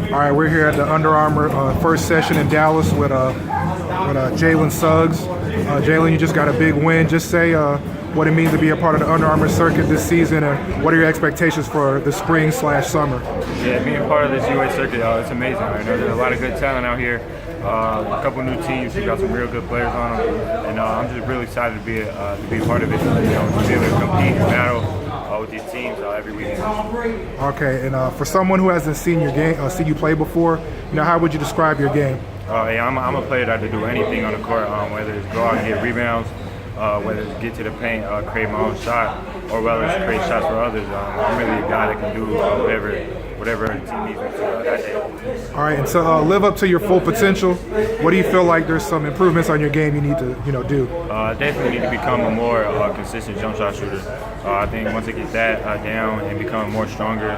All right, we're here at the Under Armour first session in Dallas with Jalen Suggs. Jalen, you just got a big win. Just say what it means to be a part of the Under Armour circuit this season, and what are your expectations for the spring/summer? Yeah, being part of this UA circuit, it's amazing. I know there's a lot of good talent out here. A couple new teams. We got some real good players on them, and I'm just really excited to be a part of it. To be able to compete and battle with these teams every weekend. Okay, and for someone who hasn't seen your game, seen you play before, how would you describe your game? Yeah, I'm a player that can do anything on the court, whether it's go out and get rebounds, whether it's get to the paint, create my own shot, or whether it's create shots for others. I'm really a guy that can do whatever the team needs me to that day. All right, and to live up to your full potential, what do you feel like there's some improvements on your game you need to do? Definitely need to become a more consistent jump shot shooter. I think once I get that down and become more stronger,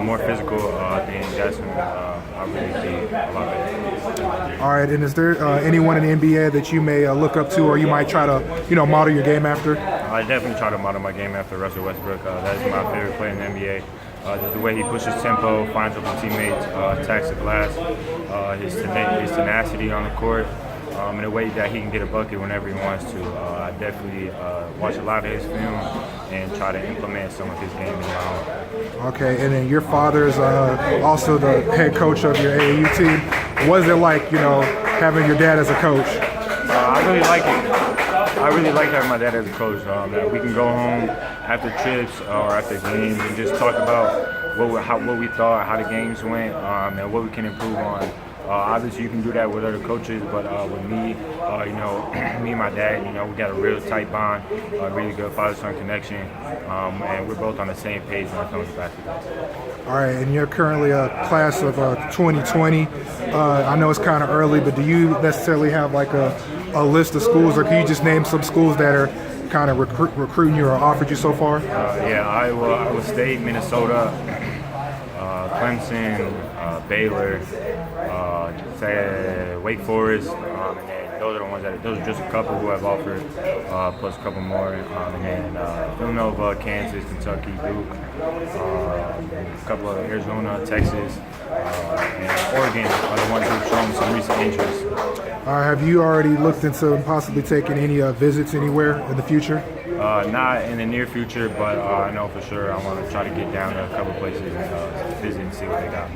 more physical, then that's when I'll really be a lot better. All right, and is there anyone in the NBA that you may look up to, or you might try to model your game after? I definitely try to model my game after Russell Westbrook. That is my favorite player in the NBA. Just the way he pushes tempo, finds open teammates, attacks the glass, his tenacity on the court, and the way that he can get a bucket whenever he wants to. I definitely watch a lot of his film and try to implement some of his game in my own. Okay, and then your father is also the head coach of your AAU team. What is it like, having your dad as a coach? I really like it. I really like having my dad as a coach. That we can go home after trips or after games and just talk about what we thought, how the games went, and what we can improve on. Obviously, you can do that with other coaches, but with me, me and my dad, we got a real tight bond, a really good father-son connection, and we're both on the same page when it comes to basketball. All right, and you're currently a class of 2020. I know it's kind of early, but do you necessarily have like a list of schools, or can you just name some schools that are kind of recruiting you or offered you so far? Yeah, Iowa State, Minnesota, Clemson, Baylor, Wake Forest, and then those are just a couple who have offered, plus a couple more, and then Villanova, Kansas, Kentucky, Duke, a couple of Arizona, Texas, and Oregon are the ones who've shown some recent interest. Have you already looked into possibly taking any visits anywhere in the future? Not in the near future, but I know for sure I want to try to get down to a couple places and visit and see what they got.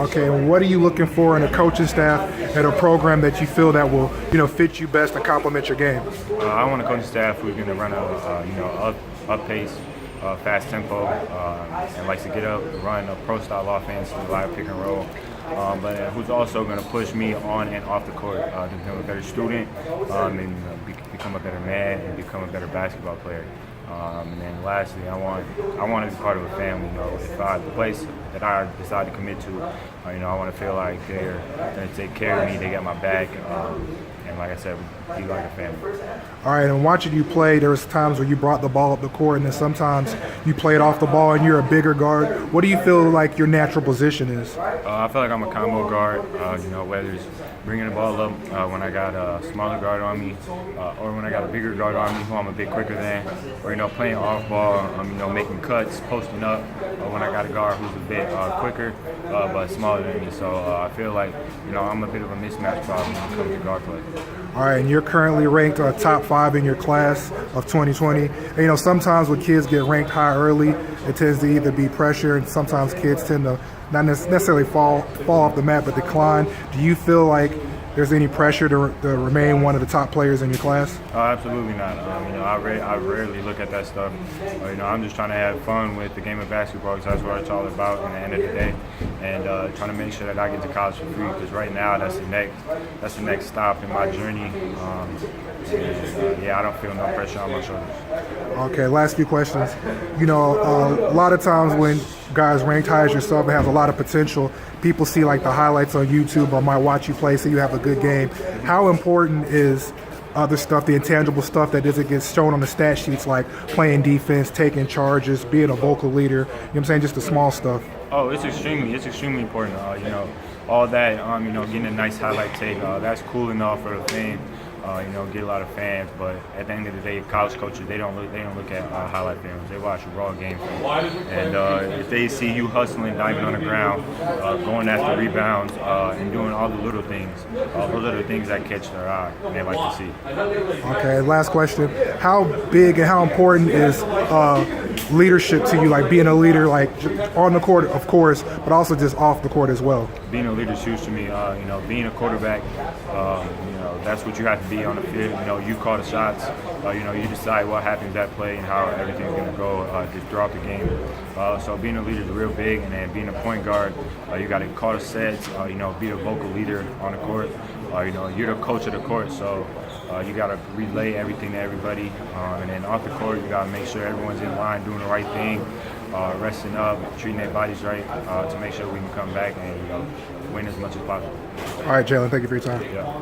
Okay, and what are you looking for in a coaching staff and a program that you feel that will, fit you best and complement your game? I want a coaching staff who's going to run up pace, fast tempo, and likes to get up, run a pro style offense, a lot of pick and roll. But who's also going to push me on and off the court to become a better student and become a better man and become a better basketball player. And then lastly, I want to be part of a family. If the place that I decide to commit to, I want to feel like they're going to take care of me, they got my back, and like I said, be like a family. All right, and watching you play, there was times where you brought the ball up the court, and then sometimes you played off the ball, and you're a bigger guard. What do you feel like your natural position is? I feel like I'm a combo guard. Whether it's bringing the ball up when I got a smaller guard on me, or when I got a bigger guard on me who I'm a bit quicker than, or playing off ball, making cuts, posting up, when I got a guard who's a bit quicker but smaller than me. So I feel like I'm a bit of a mismatch problem when it comes to guard play. All right, and you're currently ranked top 5 in your class of 2020. And, sometimes when kids get ranked high early, it tends to either be pressure, and sometimes kids tend to not necessarily fall off the map but decline. Do you feel like there's any pressure to remain one of the top players in your class? Absolutely not. I rarely look at that stuff. I'm just trying to have fun with the game of basketball because that's what it's all about in the end of the day, and trying to make sure that I get to college for free, because right now that's the next stop in my journey. I don't feel no pressure on my shoulders. Okay, last few questions. A lot of times when guys ranked high as yourself and have a lot of potential, people see like the highlights on YouTube or might watch you play, so you have a good game. How important is other stuff, the intangible stuff that doesn't get shown on the stat sheets, like playing defense, taking charges, being a vocal leader? You know what I'm saying? Just the small stuff. Oh, it's extremely important. All that, getting a nice highlight tape, that's cool enough for the fan. get a lot of fans. But at the end of the day, college coaches they don't look at highlight films. They watch raw game film. And if they see you hustling, diving on the ground, going after rebounds, and doing all the little things, those are the things that catch their eye and they like to see. Okay, last question. How big and how important is leadership to you? Like being a leader, like on the court, of course, but also just off the court as well. Being a leader is huge to me. Being a quarterback, that's what you have to be on the field. You call the shots. You decide what happens that play and how everything's going to go just throughout the game. So being a leader is real big, and then being a point guard, you got to call the sets. Be a vocal leader on the court. You're the coach of the court, so you got to relay everything to everybody. And then off the court, you got to make sure everyone's in line, doing the right thing, resting up, treating their bodies right, to make sure we can come back and win as much as possible. All right, Jalen, thank you for your time. Yeah.